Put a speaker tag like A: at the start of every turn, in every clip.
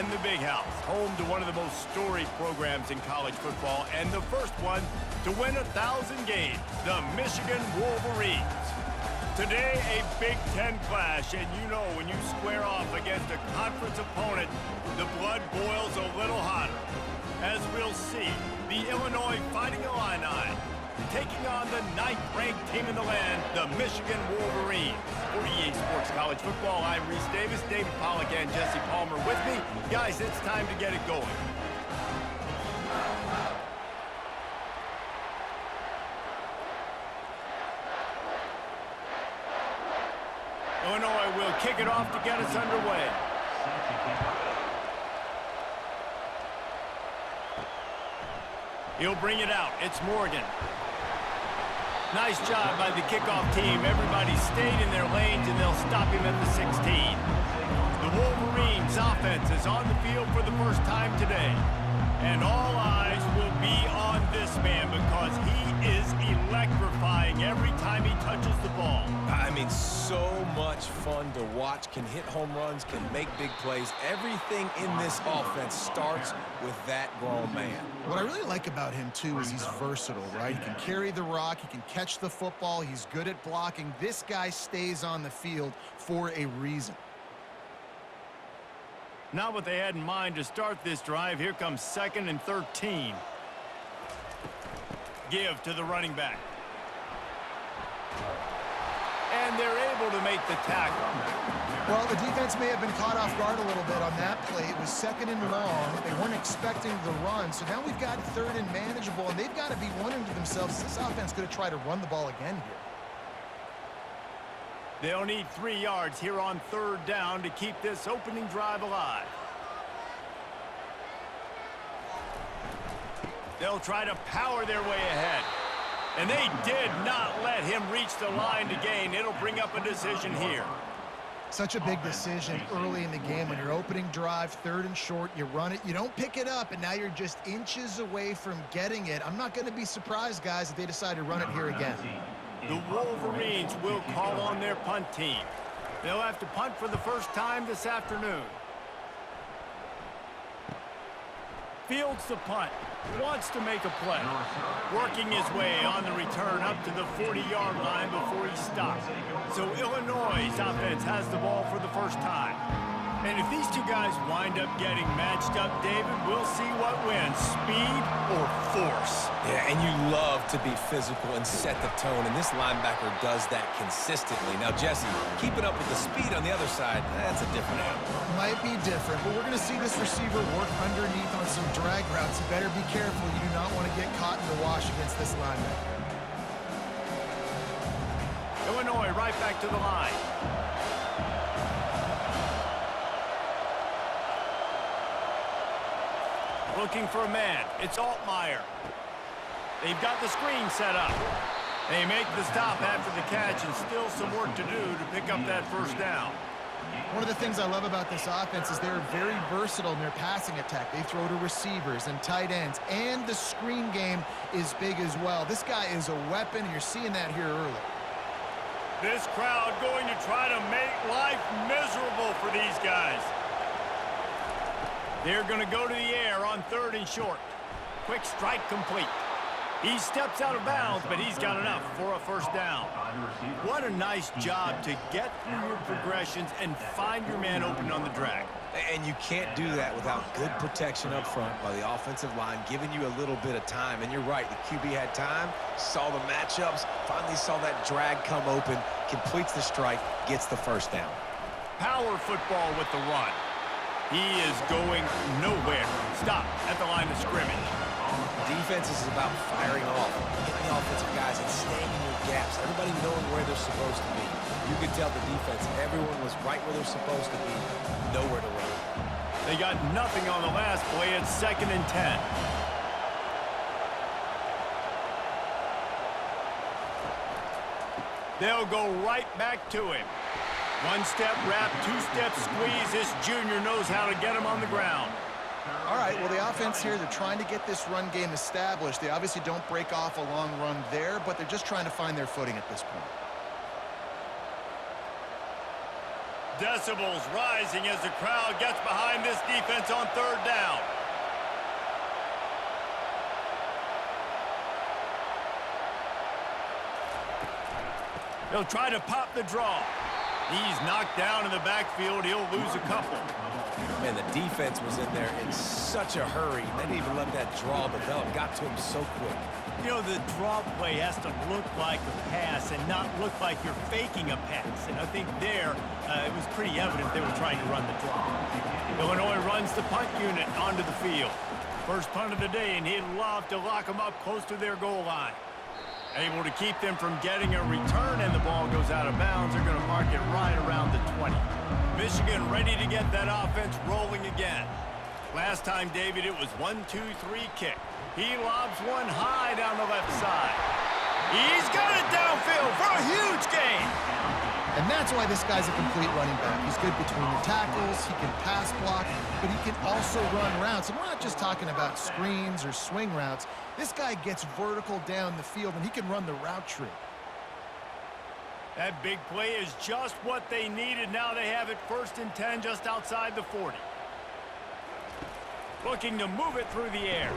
A: and the Big House, home to one of the most storied programs in college football, and the first one to win 1,000 games, the Michigan Wolverines. Today, a Big Ten clash, and you know when you square off against a conference opponent, the blood boils a little hotter. As we'll see, the Illinois Fighting Illini taking on the 9th-ranked team in the land, the Michigan Wolverines. For EA Sports College Football, I'm Reese Davis, David Pollack, and Jesse Palmer with me. Guys, it's time to get it going. Illinois will kick it off to get us underway. He'll bring it out. It's Morgan. Nice job by the kickoff team. Everybody stayed in their lanes, and they'll stop him at the 16. The Wolverines offense is on the field for the first time today. And all eyes will be on this man because he is electrifying every time he touches the ball.
B: I mean, so much fun to watch. Can hit home runs, can make big plays. Everything in this offense starts with that grown man.
C: What I really like about him, too, is he's versatile, right? He can carry the rock, he can catch the football, he's good at blocking. This guy stays on the field for a reason.
A: Not what they had in mind to start this drive. Here comes 2nd and 13. Give to the running back. And they're able to make the tackle.
C: Well, the defense may have been caught off guard a little bit on that play. It was 2nd and long. They weren't expecting the run. So now we've got 3rd and manageable, and they've got to be wondering to themselves, this offense going to try to run the ball again here?
A: They'll need 3 yards here on 3rd down to keep this opening drive alive. They'll try to power their way ahead. And they did not let him reach the line to gain. It'll bring up a decision here.
C: Such a big decision early in the game. When you're opening drive, 3rd and short, you run it, you don't pick it up, and now you're just inches away from getting it. I'm not going to be surprised, guys, if they decide to run it here again.
A: The Wolverines will call on their punt team. They'll have to punt for the first time this afternoon. Fields the punt. Wants to make a play. Working his way on the return up to the 40-yard line before he stops. So Illinois' offense has the ball for the first time. And if these two guys wind up getting matched up, David, we'll see what wins, speed or force.
B: Yeah, and you love to be physical and set the tone, and this linebacker does that consistently. Now, Jesse, keeping up with the speed on the other side, that's a different animal.
C: Might be different, but we're going to see this receiver work underneath on some drag routes. You better be careful. You do not want to get caught in the wash against this linebacker.
A: Illinois right back to the line. Looking for a man. It's Altmaier. They've got the screen set up. They make the stop after the catch, and still some work to do to pick up that first down.
C: One of the things I love about this offense is they're very versatile in their passing attack. They throw to receivers and tight ends, and the screen game is big as well. This guy is a weapon, and you're seeing that here early.
A: This crowd going to try to make life miserable for these guys. They're going to go to the air on 3rd and short. Quick strike complete. He steps out of bounds, but he's got enough for a first down. What a nice job to get through your progressions and find your man open on the drag.
B: And you can't do that without good protection up front by the offensive line, giving you a little bit of time. And you're right, the QB had time, saw the matchups, finally saw that drag come open, completes the strike, gets the first down.
A: Power football with the run. He is going nowhere. Stop at the line of scrimmage.
B: Defense is about firing off, hitting the offensive guys and staying in your gaps. Everybody knowing where they're supposed to be. You can tell the defense, everyone was right where they're supposed to be, nowhere to run.
A: They got nothing on the last play. It's 2nd and 10. They'll go right back to him. One-step wrap, two-step squeeze. This junior knows how to get him on the ground.
C: All right, well, the offense here, they're trying to get this run game established. They obviously don't break off a long run there, but they're just trying to find their footing at this point.
A: Decibels rising as the crowd gets behind this defense on third down. He'll try to pop the draw. He's knocked down in the backfield. He'll lose a couple.
B: Man, the defense was in there in such a hurry. They didn't even let that draw develop. Got to him so quick.
A: You know, the draw play has to look like a pass and not look like you're faking a pass. And I think there, it was pretty evident they were trying to run the draw. Illinois runs the punt unit onto the field. First punt of the day, and he'd love to lock them up close to their goal line. Able to keep them from getting a return, and the ball goes out of bounds. They're going to mark it right around the 20. Michigan ready to get that offense rolling again. Last time, David, it was 1-2-3 kick. He lobs one high down the left side. He's got it downfield for a huge gain.
C: And that's why this guy's a complete running back. He's good between the tackles, he can pass block, but he can also run routes. And we're not just talking about screens or swing routes. This guy gets vertical down the field, and he can run the route tree.
A: That big play is just what they needed. Now they have it 1st and 10 just outside the 40. Looking to move it through the air.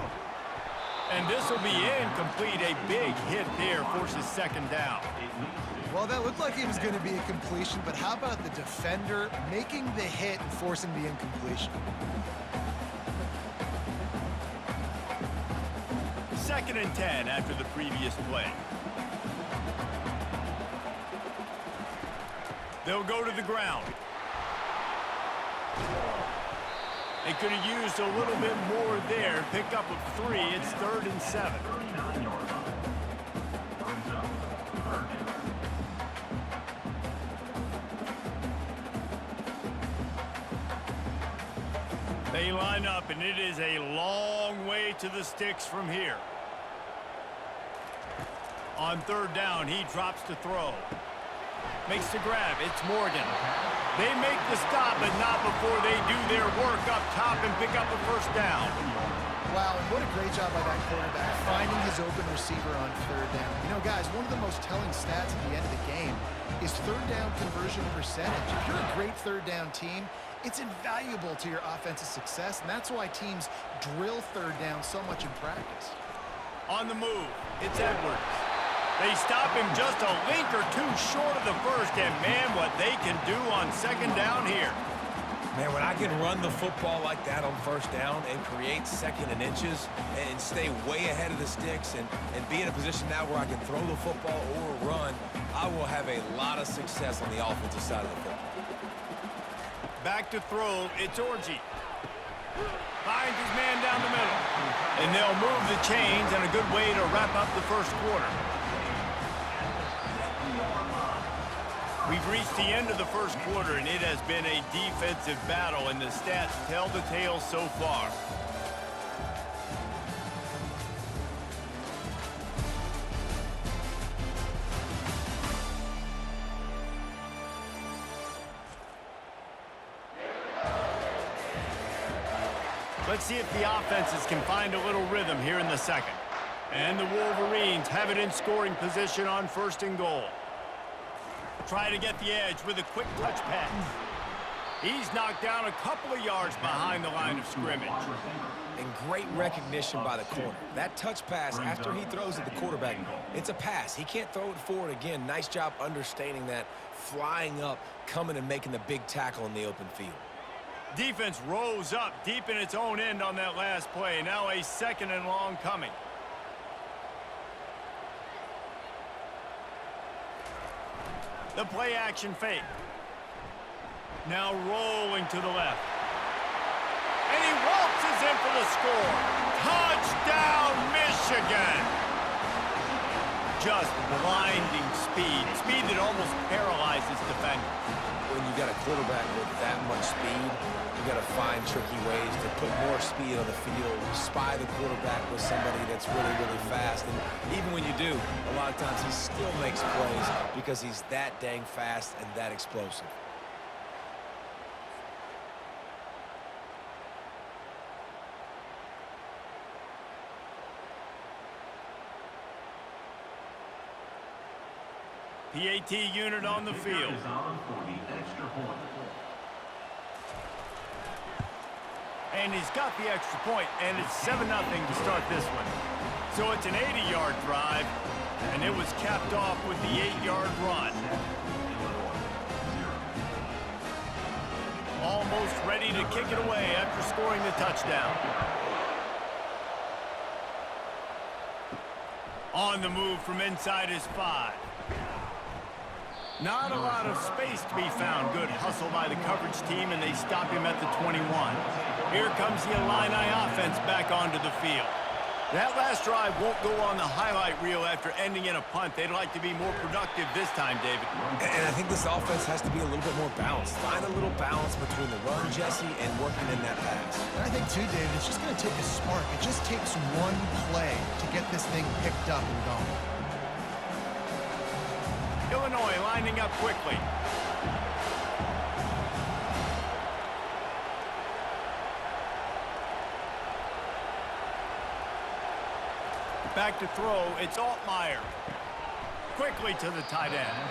A: And this will be incomplete. A big hit there forces 2nd down.
C: Well, that looked like it was going to be a completion, but how about the defender making the hit and forcing the incompletion?
A: 2nd and 10 after the previous play. They'll go to the ground. They could have used a little bit more there. Pick up of 3. It's 3rd and 7. They line up, and it is a long way to the sticks from here. On 3rd down, he drops to throw. Makes the grab. It's Morgan. They make the stop, but not before they do their work up top and pick up a 1st down.
C: Wow, and what a great job by that quarterback, finding his open receiver on 3rd down. You know, guys, one of the most telling stats at the end of the game is 3rd down conversion percentage. If you're a great 3rd down team, it's invaluable to your offensive success, and that's why teams drill 3rd down so much in practice.
A: On the move, it's Edwards. They stop him just a link or 2 short of the 1st, and man, what they can do on 2nd down here.
B: Man, when I can run the football like that on 1st down and create 2nd and inches and stay way ahead of the sticks and be in a position now where I can throw the football or run, I will have a lot of success on the offensive side of the football.
A: Back to throw, it's Orji. Finds his man down the middle. And they'll move the chains, and a good way to wrap up the 1st quarter. We've reached the end of the 1st quarter, and it has been a defensive battle, and the stats tell the tale so far. Let's see if the offenses can find a little rhythm here in the 2nd. And the Wolverines have it in scoring position on 1st and goal. Try to get the edge with a quick touch pass. He's knocked down a couple of yards behind the line of scrimmage.
B: And great recognition by the corner. That touch pass after he throws at the quarterback, it's a pass. He can't throw it forward again. Nice job understanding that, flying up, coming and making the big tackle in the open field.
A: Defense rose up deep in its own end on that last play. Now a 2nd and long coming. The play action fake. Now rolling to the left. And he waltzes in for the score. Touchdown, Michigan! Just blinding speed. Speed that almost paralyzes defenders.
B: When you got a quarterback with that much speed, you got to find tricky ways to put more speed on the field, spy the quarterback with somebody that's really, really fast. And even when you do, a lot of times he still makes plays because he's that dang fast and that explosive.
A: PAT unit on the field. And he's got the extra point, and it's 7-0 to start this one. So it's an 80-yard drive, and it was capped off with the 8-yard run. Almost ready to kick it away after scoring the touchdown. On the move from inside his 5. Not a lot of space to be found. Good hustle by the coverage team, and they stop him at the 21. Here comes the Illini offense back onto the field. That last drive won't go on the highlight reel after ending in a punt. They'd like to be more productive this time, David.
B: And I think this offense has to be a little bit more balanced. Find a little balance between the run, Jesse, and working in that pass.
C: And I think, too, David, it's just going to take a spark. It just takes one play to get this thing picked up and going.
A: Illinois lining up quickly. Back to throw, it's Altmaier. Quickly to the tight end.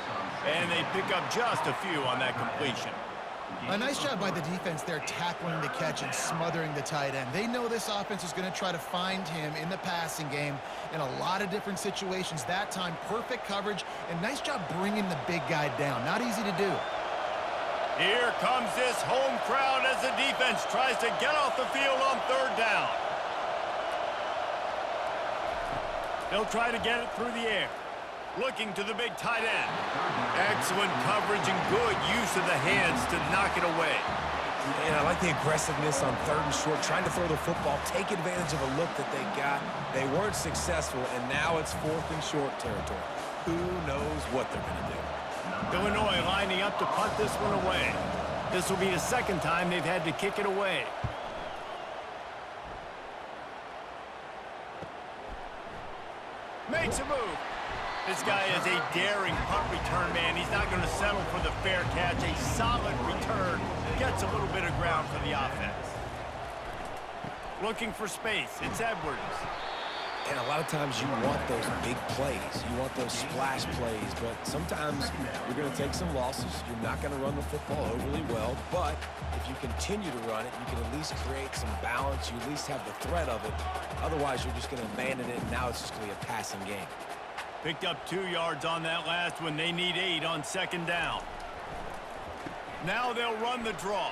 A: And they pick up just a few on that completion.
C: A nice job by the defense there tackling the catch and smothering the tight end. They know this offense is going to try to find him in the passing game in a lot of different situations. That time, perfect coverage, and nice job bringing the big guy down. Not easy to do.
A: Here comes this home crowd as the defense tries to get off the field on 3rd down. They'll try to get it through the air. Looking to the big tight end. Excellent coverage and good use of the hands to knock it away.
B: And I like the aggressiveness on 3rd and short, trying to throw the football, take advantage of a look that they got. They weren't successful, and now it's 4th and short territory. Who knows what they're going to do?
A: Illinois lining up to punt this one away. This will be the 2nd time they've had to kick it away. Makes a move. This guy is a daring punt return man. He's not going to settle for the fair catch. A solid return. Gets a little bit of ground for the offense. Looking for space. It's Edwards.
B: And a lot of times you want those big plays. You want those splash plays. But sometimes you're going to take some losses. You're not going to run the football overly well. But if you continue to run it, you can at least create some balance. You at least have the threat of it. Otherwise, you're just going to abandon it, and now it's just going to be a passing game.
A: Picked up 2 yards on that last one. They need 8 on 2nd down. Now they'll run the draw.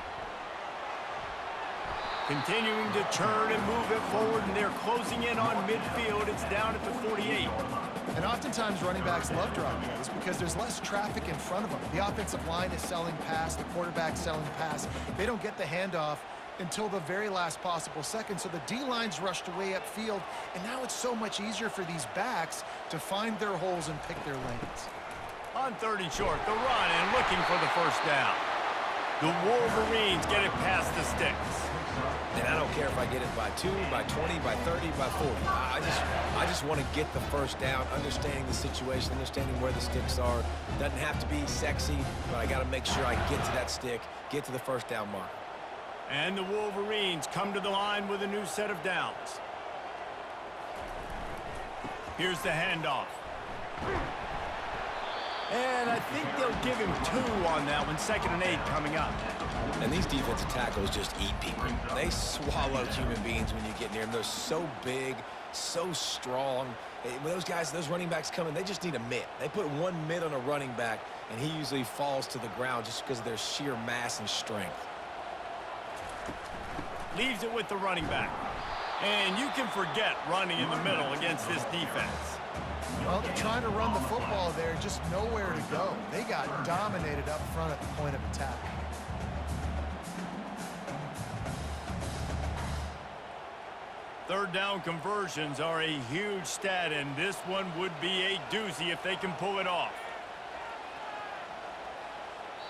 A: Continuing to churn and move it forward, and they're closing in on midfield. It's down at the 48.
C: And oftentimes running backs love draw plays because there's less traffic in front of them. The offensive line is selling pass, the quarterback selling pass. They don't get the handoff until the very last possible second. So the D-line's rushed away upfield, and now it's so much easier for these backs to find their holes and pick their lanes.
A: On 3rd and short, the run and looking for the 1st down. The Wolverines get it past the sticks.
B: And I don't care if I get it by 2, by 20, by 30, by 40. I just want to get the 1st down, understanding the situation, understanding where the sticks are. Doesn't have to be sexy, but I got to make sure I get to that stick, get to the 1st down mark.
A: And the Wolverines come to the line with a new set of downs. Here's the handoff. And I think they'll give him 2 on that one. 2nd and 8 coming up.
B: And these defensive tackles just eat people. They swallow human beings when you get near them. They're so big, so strong. When those guys, those running backs come in, they just need a mitt. They put 1 mitt on a running back, and he usually falls to the ground just because of their sheer mass and strength.
A: Leaves it with the running back. And you can forget running in the middle against this defense.
C: Well, they're trying to run the football there, just nowhere to go. They got dominated up front at the point of attack.
A: Third down conversions are a huge stat, and this one would be a doozy if they can pull it off.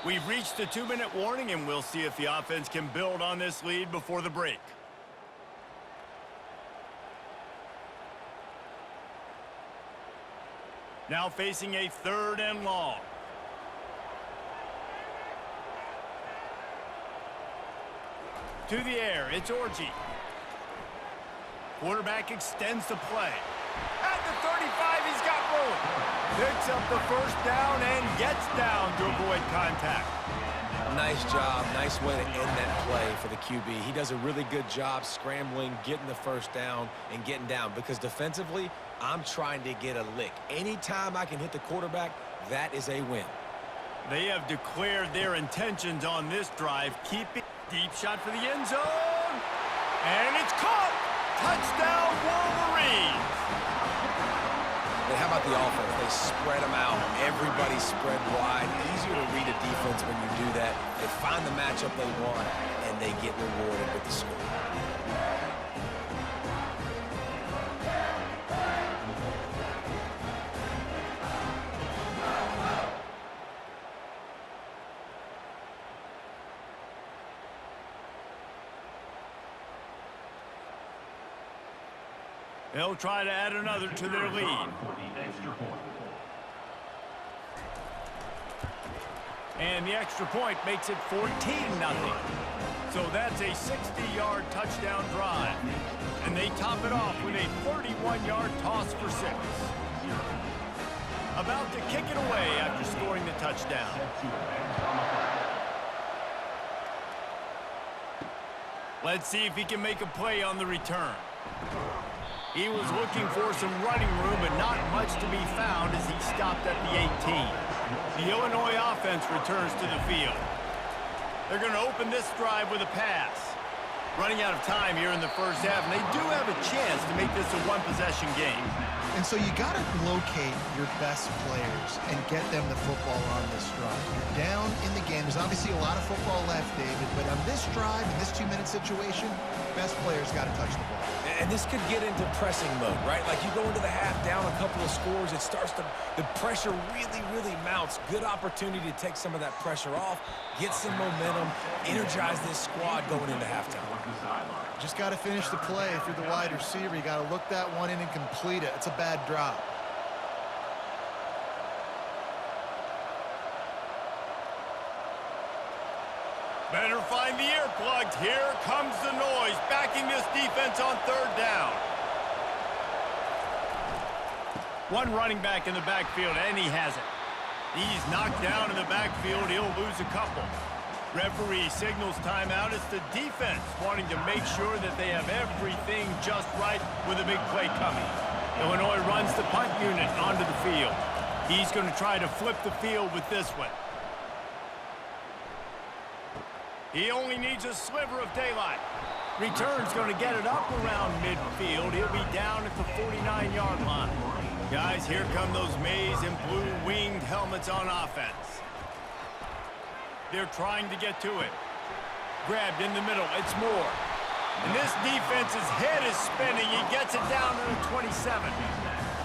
A: We've reached the 2-minute warning, and we'll see if the offense can build on this lead before the break. Now facing a 3rd and long. To the air, it's Orji. Quarterback extends the play. At the 35, he's got room. Picks up the first down and gets down to avoid contact.
B: Nice job. Nice way to end that play for the QB. He does a really good job scrambling, getting the first down, and getting down. Because defensively, I'm trying to get a lick. Anytime I can hit the quarterback, that is a win.
A: They have declared their intentions on this drive. Keep it deep shot for the end zone. And it's caught. Touchdown, Wolverines.
B: And how about the offense? They spread them out. Everybody spread wide. Easier to read a defense when you do that. They find the matchup they want, and they get rewarded with the score.
A: They'll try to add another to their lead. And the extra point makes it 14-0. So that's a 60-yard touchdown drive. And they top it off with a 31-yard toss for 6. About to kick it away after scoring the touchdown. Let's see if he can make a play on the return. He was looking for some running room, but not much to be found as he stopped at the 18. The Illinois offense returns to the field. They're going to open this drive with a pass. Running out of time here in the first half, and they do have a chance to make this a one-possession game.
C: And so you got to locate your best players and get them the football on this drive. You're down in the game. There's obviously a lot of football left, David, but on this drive, in this 2-minute situation, best players got to touch the ball.
B: And this could get into pressing mode, right? Like you go into the half down a couple of scores, it starts to, the pressure really mounts. Good opportunity to take some of that pressure off, get some momentum, energize this squad going into halftime.
C: Just got to finish the play. If you're the wide receiver, you got to look that one in and complete it. It's a bad drop.
A: Better find the earplugs. Here comes the noise, backing this defense on third down. One running back in the backfield, and he has it. He's knocked down in the backfield. He'll lose a couple. Referee signals timeout. It's the defense wanting to make sure that they have everything just right with a big play coming. Illinois runs the punt unit onto the field. He's going to try to flip the field with this one. He only needs a sliver of daylight. Return's going to get it up around midfield. He'll be down at the 49-yard line. Guys, here come those maize and blue winged helmets on offense. They're trying to get to it. Grabbed in the middle. It's Moore. And this defense's head is spinning. He gets it down to the 27.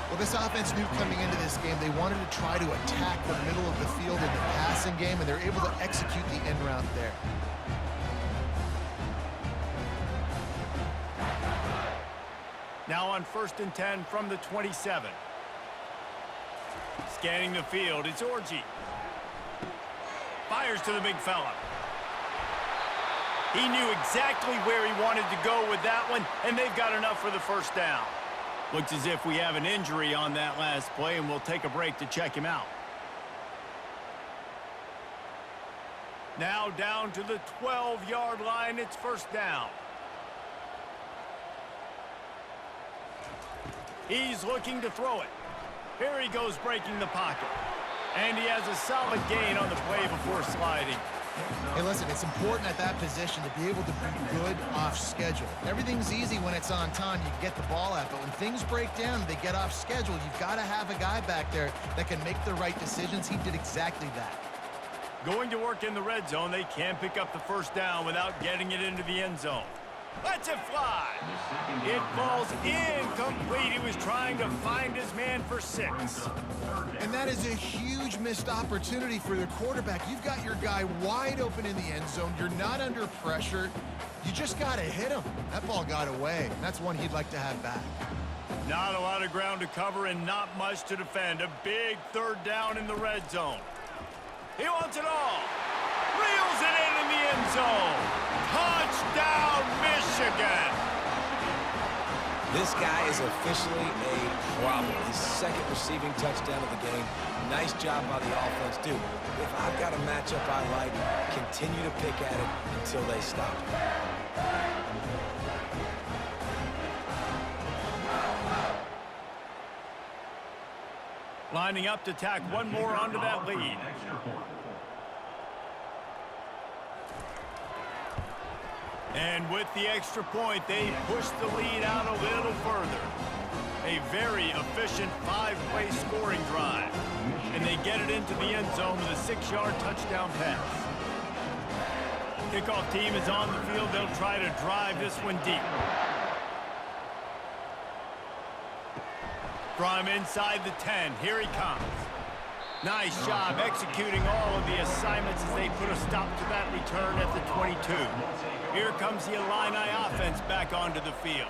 C: Well, this offense knew coming into this game they wanted to try to attack the middle of the field in the passing game, and they're able to execute the end route there.
A: Now on 1st and 10 from the 27. Scanning the field, it's Orji. Fires to the big fella. He knew exactly where he wanted to go with that one, and they've got enough for the first down. Looks as if we have an injury on that last play, and we'll take a break to check him out. Now down to the 12-yard line, it's first down. He's looking to throw it. Here he goes breaking the pocket. And he has a solid gain on the play before sliding.
C: Hey, listen, it's important at that position to be able to be good off schedule. Everything's easy when it's on time. You get the ball out. But when things break down and they get off schedule, you've got to have a guy back there that can make the right decisions. He did exactly that.
A: Going to work in the red zone, they can't pick up the first down without getting it into the end zone. Lets it fly. It falls incomplete. He was trying to find his man for 6.
C: And that is a huge missed opportunity for the quarterback. You've got your guy wide open in the end zone. You're not under pressure. You just got to hit him. That ball got away. That's one he'd like to have back.
A: Not a lot of ground to cover and not much to defend. A big third down in the red zone. He wants it all. Reels it in the end zone. Touchdown, Michigan.
B: This guy is officially a problem. His second receiving touchdown of the game. Nice job by the offense, dude. If I've got a matchup I like, continue to pick at it until they stop it.
A: Lining up to tack one more onto that lead. And with the extra point, they push the lead out a little further. A very efficient 5-play scoring drive. And they get it into the end zone with a 6-yard touchdown pass. Kickoff team is on the field. They'll try to drive this one deep. From inside the 10, here he comes. Nice job executing all of the assignments as they put a stop to that return at the 22. Here comes the Illini offense back onto the field.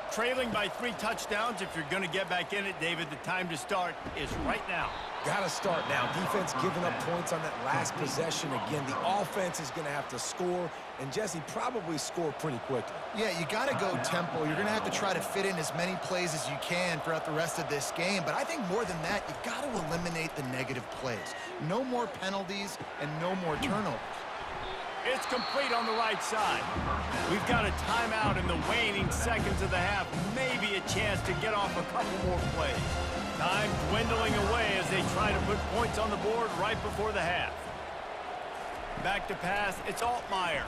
A: Trailing by 3 touchdowns. If you're going to get back in it, David, the time to start is right now.
B: Got to start now. Defense giving up points on that last possession. Again, the offense is going to have to score, and Jesse probably score pretty quickly.
C: Yeah, you got to go tempo. You're going to have to try to fit in as many plays as you can throughout the rest of this game. But I think more than that, you got to eliminate the negative plays. No more penalties and no more turnovers.
A: It's complete on the right side. We've got a timeout in the waning seconds of the half. Maybe a chance to get off a couple more plays. Time dwindling away as they try to put points on the board right before the half. Back to pass, it's Altmaier.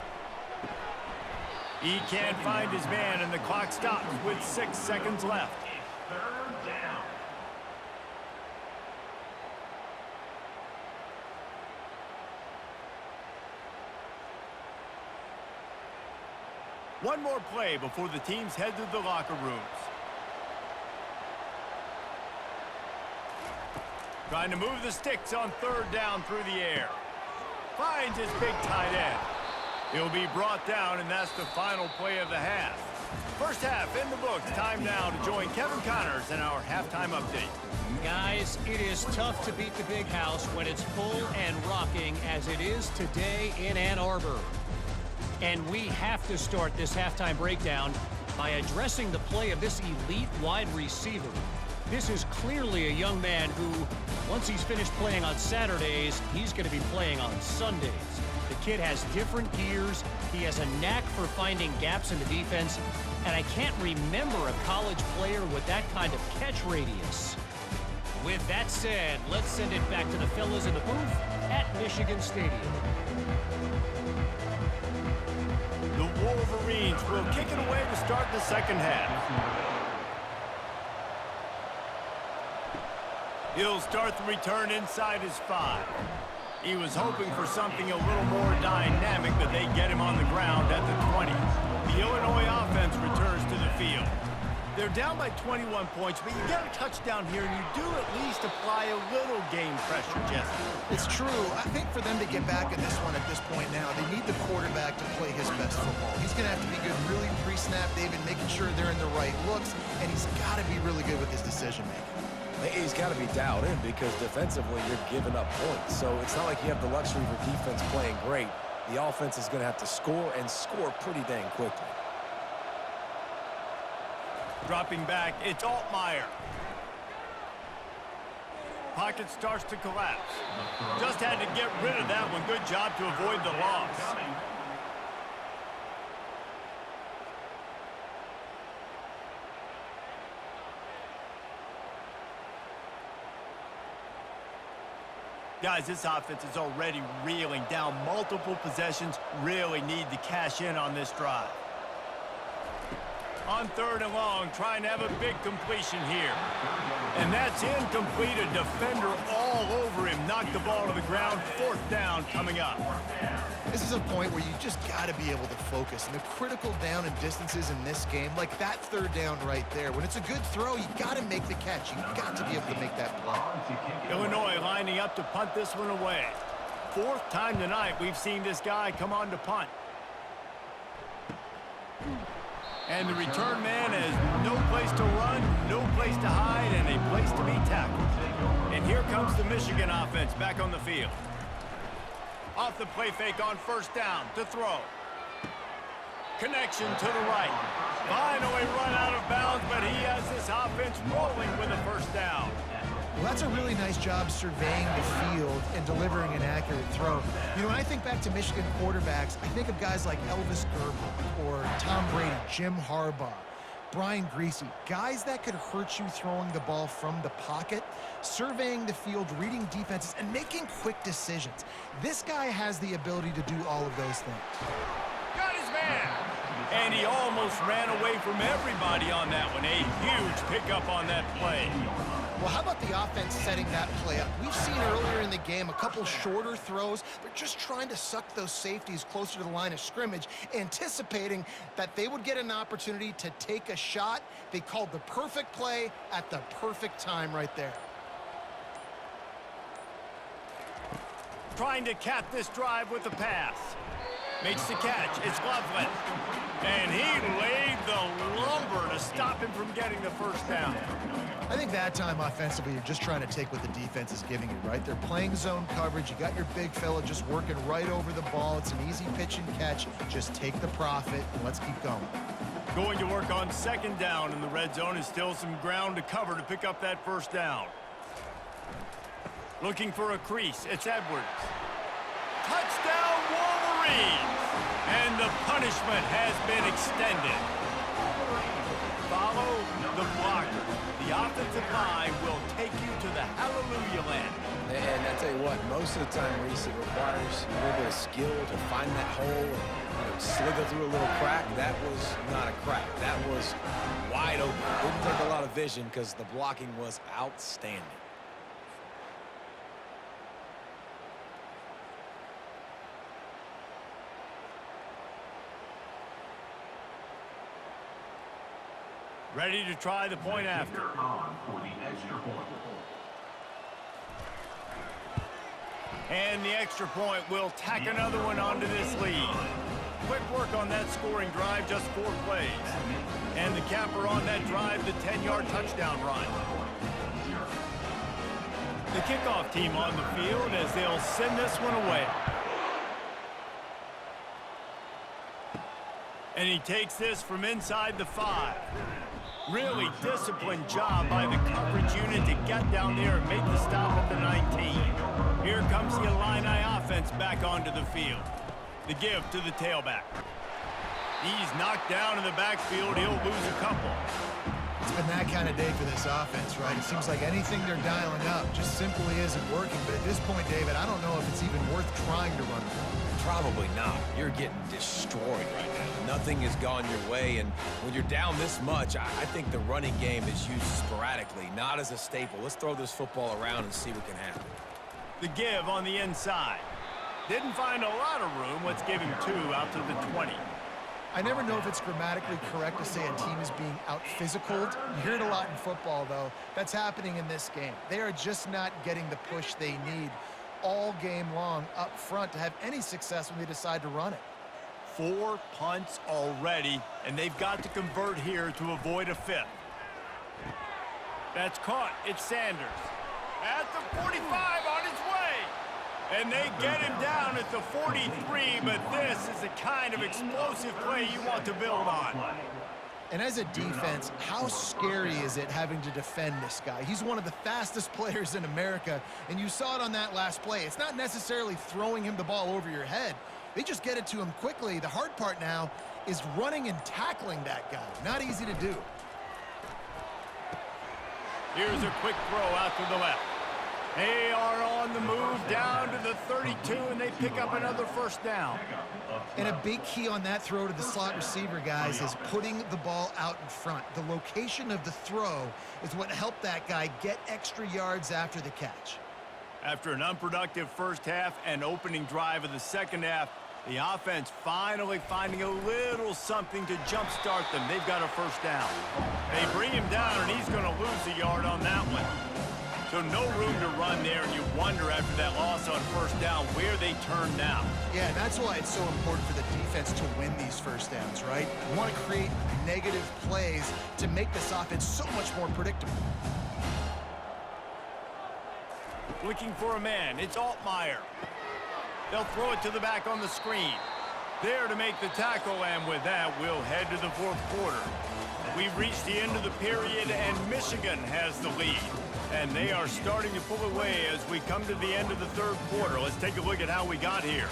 A: He can't find his man, and the clock stops with 6 seconds left. One more play before the teams head to the locker rooms. Trying to move the sticks on 3rd down through the air. Finds his big tight end. He'll be brought down, and that's the final play of the half. First half in the books. Time now to join Kevin Connors in our halftime update.
D: Guys, it is tough to beat the big house when it's full and rocking as it is today in Ann Arbor. And we have to start this halftime breakdown by addressing the play of this elite wide receiver. This is clearly a young man who, once he's finished playing on Saturdays, he's going to be playing on Sundays. The kid has different gears. He has a knack for finding gaps in the defense. And I can't remember a college player with that kind of catch radius. With that said, let's send it back to the fellas in the booth at Michigan Stadium.
A: The Wolverines will kick it away to start the second half. He'll start the return inside his 5. He was hoping for something a little more dynamic, but they get him on the ground at the 20. The Illinois offense returns to the field. They're down by 21 points, but you get a touchdown here, and you do at least apply a little game pressure, Jesse.
C: It's true. I think for them to get back in this one at this point now, they need the quarterback to play his best football. He's going to have to be good really pre-snap, David, making sure they're in the right looks, and he's got to be really good with his decision-making.
B: He's got to be dialed in because defensively you're giving up points. So it's not like you have the luxury for defense playing great. The offense is going to have to score and score pretty dang quickly.
A: Dropping back, it's Altmaier. Pocket starts to collapse. Just had to get rid of that one. Good job to avoid the loss. Guys, this offense is already reeling down multiple possessions. Really need to cash in on this drive. On 3rd and long, trying to have a big completion here. And that's incomplete. A defender all over him. Knocked the ball to the ground. 4th down coming up.
C: This is a point where you just got to be able to focus. And the critical down and distances in this game, like that 3rd down right there, when it's a good throw, you got to make the catch. You got to be able to make that play.
A: Illinois lining up to punt this one away. 4th time tonight we've seen this guy come on to punt. And the return man has no place to run, no place to hide, and a place to be tackled. And here comes the Michigan offense back on the field. Off the play fake on 1st down to throw. Connection to the right. Finally run out of bounds, but he has this offense rolling with a first down.
C: Well, that's a really nice job surveying the field and delivering an accurate throw. You know, when I think back to Michigan quarterbacks, I think of guys like Elvis Gerber or Tom Brady, Jim Harbaugh, Brian Greasy, guys that could hurt you throwing the ball from the pocket, surveying the field, reading defenses, and making quick decisions. This guy has the ability to do all of those things.
A: Got his man. And he almost ran away from everybody on that one. A huge pickup on that play.
C: Well, how about the offense setting that play up? We've seen earlier in the game a couple shorter throws. They're just trying to suck those safeties closer to the line of scrimmage, anticipating that they would get an opportunity to take a shot. They called the perfect play at the perfect time right there.
A: Trying to cap this drive with a pass. Makes the catch. It's Loveland. And he laid the lumber to stop him from getting the first down.
C: I think that time offensively, you're just trying to take what the defense is giving you, right? They're playing zone coverage. You got your big fella just working right over the ball. It's an easy pitch and catch. Just take the profit and let's keep going.
A: Going to work on second down in the red zone is still some ground to cover to pick up that first down. Looking for a crease. It's Edwards. Touchdown Wolverines! And the punishment has been extended. Follow the blocker. The offensive line will take you to the hallelujah land.
B: And I tell you what, most of the time, Reese, it requires a little bit of skill to find that hole and slither through a little crack. That was not a crack. That was wide open. Didn't take a lot of vision because the blocking was outstanding.
A: Ready to try the point after. And the extra point will tack another one onto this lead. Quick work on that scoring drive, just 4 plays. And the capper on that drive, the 10-yard touchdown run. The kickoff team on the field as they'll send this one away. And he takes this from inside the 5. Really disciplined job by the coverage unit to get down there and make the stop at the 19. Here comes the Illini offense back onto the field. The give to the tailback. He's knocked down in the backfield. He'll lose a couple.
C: It's been that kind of day for this offense, right? It seems like anything they're dialing up just simply isn't working. But at this point, David, I don't know if it's even worth trying to run the ball.
B: Probably not. You're getting destroyed right now. Nothing has gone your way, and when you're down this much, I think the running game is used sporadically, not as a staple. Let's throw this football around and see what can happen.
A: The give on the inside. Didn't find a lot of room. Let's give him 2 out to the 20.
C: I never know if it's grammatically correct to say a team is being out-physicaled. You hear it a lot in football, though. That's happening in this game. They are just not getting the push they need all game long up front to have any success when they decide to run it.
A: 4 punts already, and they've got to convert here to avoid a 5th. That's caught. It's Sanders. At the 45 on his way. And they get him down at the 43, but this is the kind of explosive play you want to build on.
C: And as a defense, how scary is it having to defend this guy? He's one of the fastest players in America, and you saw it on that last play. It's not necessarily throwing him the ball over your head. They just get it to him quickly. The hard part now is running and tackling that guy. Not easy to do.
A: Here's a quick throw out to the left. They are on the move down to the 32, and they pick up another first down.
C: And a big key on that throw to the slot receiver, guys, is putting the ball out in front. The location of the throw is what helped that guy get extra yards after the catch.
A: After an unproductive first half and opening drive of the second half, the offense finally finding a little something to jumpstart them. They've got a first down. They bring him down, and he's going to lose a yard on that one. So no room to run there, and you wonder after that loss on first down where they turn now.
C: Yeah, and that's why it's so important for the defense to win these first downs, right? You want to create negative plays to make this offense so much more predictable.
A: Looking for a man. It's Altmaier. They'll throw it to the back on the screen. there to make the tackle, and with that, we'll head to the fourth quarter. We've reached the end of the period, and Michigan has the lead. And they are starting to pull away as we come to the end of the third quarter. Let's take a look at how we got here.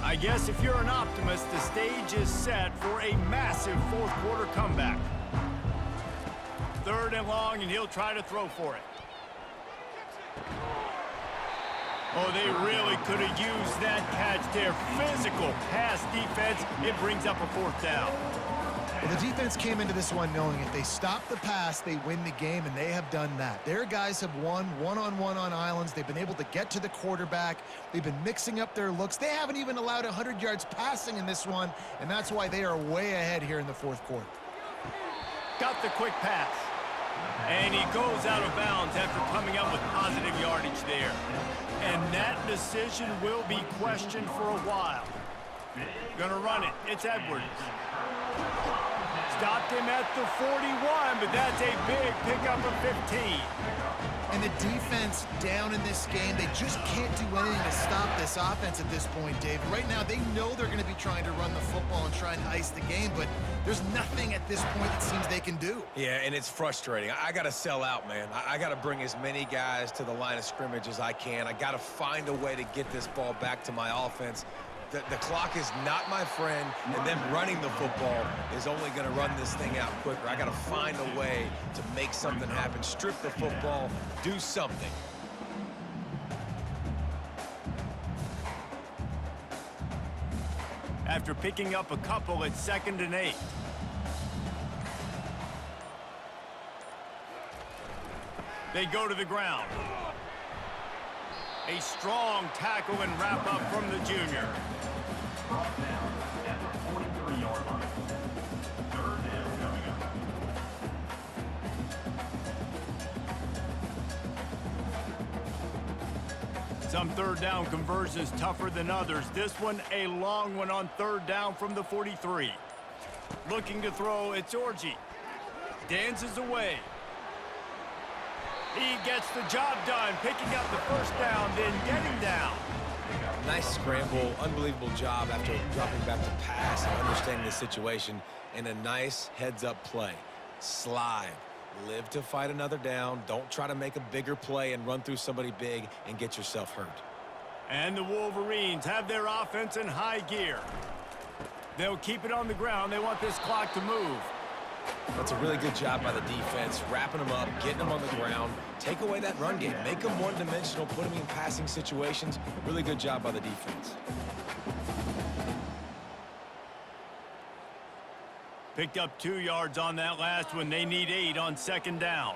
A: I guess if you're an optimist, the stage is set for a massive fourth quarter comeback. Third and long, and he'll try to throw for it. Oh, they really could have used that catch there. Physical pass defense. It brings up a fourth down.
C: Well, the defense came into this one knowing if they stop the pass, they win the game, and they have done that. Their guys have won one-on-one on islands. They've been able to get to the quarterback. They've been mixing up their looks. They haven't even allowed 100 yards passing in this one, and that's why they are way ahead here in the fourth quarter.
A: Got the quick pass. And he goes out of bounds after coming up with positive yardage there. And that decision will be questioned for a while. Gonna run it. It's Edwards. Stopped him at the 41, but that's a big pickup of 15.
C: And the defense down in this game, they just can't do anything to stop this offense at this point, Dave. Right now, they know they're going to be trying to run the football and try and ice the game, but there's nothing at this point it seems they can do.
B: Yeah, and it's frustrating. I got to sell out, man. I got to bring as many guys to the line of scrimmage as I can. I got to find a way to get this ball back to my offense. The clock is not my friend, and them running the football is only going to run this thing out quicker. I got to find a way to make something happen, strip the football, do something.
A: After picking up a couple, it's 2nd and 8. They go to the ground. A strong tackle and wrap up from the junior. Some third down conversions tougher than others. This one a long one on third down from the 43. Looking to throw, it's Orji. Dances away. He gets the job done, picking up the first down, then getting down.
B: Nice scramble, unbelievable job after dropping back to pass and understanding the situation, and a nice heads-up play. Slide. Live to fight another down. Don't try to make a bigger play and run through somebody big and get yourself hurt.
A: And the Wolverines have their offense in high gear. They'll keep it on the ground. They want this clock to move.
B: That's a really good job by the defense, wrapping them up, getting them on the ground. Take away that run game. Make them one-dimensional, put them in passing situations. Really good job by the defense.
A: Picked up 2 yards on that last one. They need 8 on 2nd down.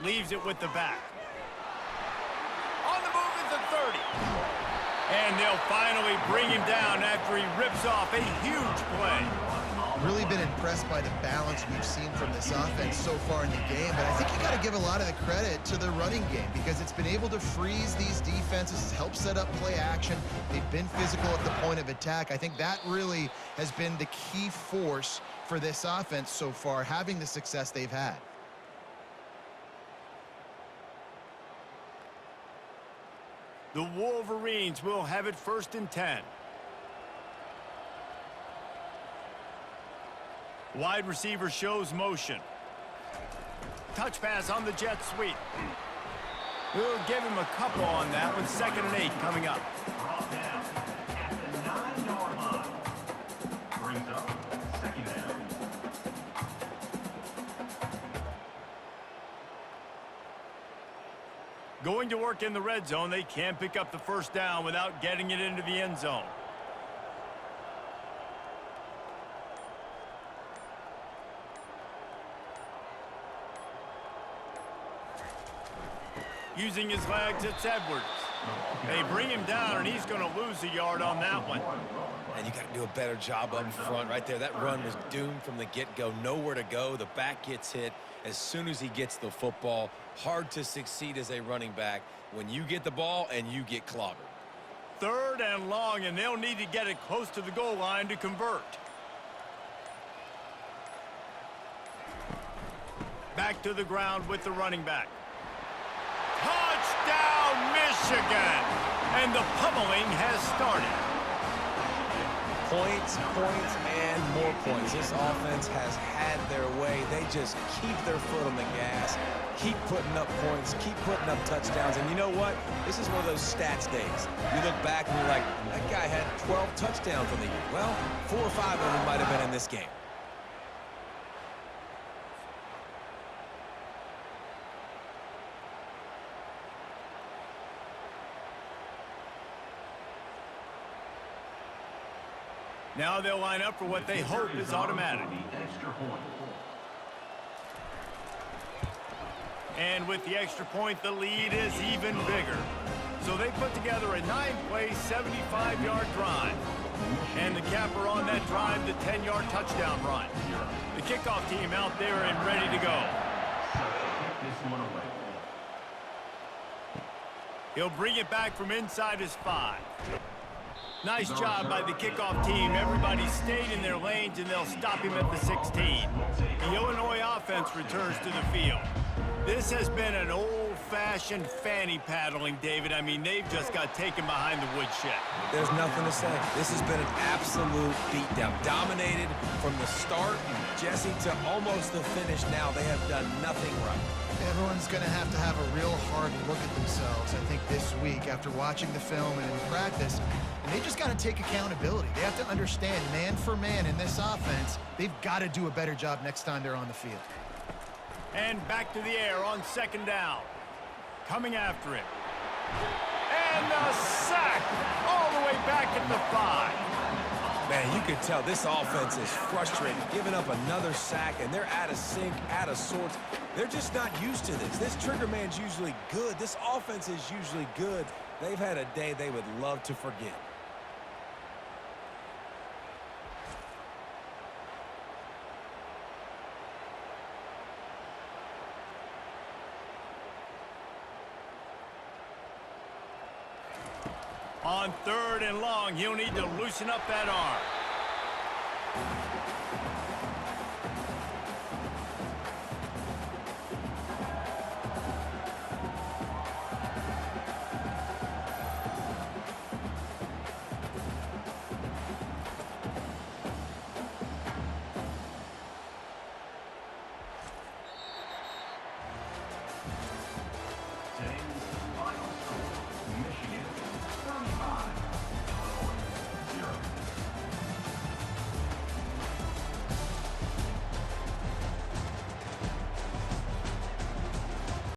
A: Leaves it with the back. On the move is the 30. And they'll finally bring him down after he rips off a huge play.
C: Really been impressed by the balance we've seen from this offense so far in the game, but I think you got to give a lot of the credit to the running game because it's been able to freeze these defenses, help set up play action. They've been physical at the point of attack. I think that really has been the key force for this offense so far, having the success they've had.
A: The Wolverines will have it 1st and 10. Wide receiver shows motion. Touch pass on the jet sweep. We'll give him a couple on that one. 2nd and 8 coming up. Going to work in the red zone. They can't pick up the first down without getting it into the end zone. Using his legs, it's Edwards. They bring him down, and he's going to lose a yard on that one.
B: And you got to do a better job up front right there. That run was doomed from the get-go. Nowhere to go. The back gets hit as soon as he gets the football. Hard to succeed as a running back when you get the ball and you get clobbered.
A: 3rd and long, and they'll need to get it close to the goal line to convert. Back to the ground with the running back. Touchdown, Michigan! And the pummeling has started.
B: Points, points, and more points. This offense has had their way. They just keep their foot on the gas, keep putting up points, keep putting up touchdowns. And you know what? This is one of those stats days. You look back and you're like, that guy had 12 touchdowns on the year. Well, 4 or 5 of them might have been in this game.
A: Now they'll line up for what they hope is automatic. And with the extra point, the lead is even bigger. So they put together a 9-play, 75-yard drive. And the capper on that drive, the 10-yard touchdown run. The kickoff team out there and ready to go. He'll bring it back from inside his 5. Nice job by the kickoff team. Everybody stayed in their lanes, and they'll stop him at the 16. The Illinois offense returns to the field. This has been an old-fashioned fanny paddling, David. I mean, they've just got taken behind the woodshed.
B: There's nothing to say. This has been an absolute beatdown. Dominated from the start, Jesse, to almost the finish now. They have done nothing right.
C: Everyone's going to have a real hard look at themselves, I think, this week after watching the film and in practice. And they just got to take accountability. They have to understand, man for man in this offense, they've got to do a better job next time they're on the field.
A: And back to the air on 2nd down. Coming after him. And a sack all the way back at the 5.
B: Man, you could tell this offense is frustrated, giving up another sack, and they're out of sync, out of sorts. They're just not used to this. This trigger man's usually good. This offense is usually good. They've had a day they would love to forget.
A: On 3rd and long, he'll need to loosen up that arm.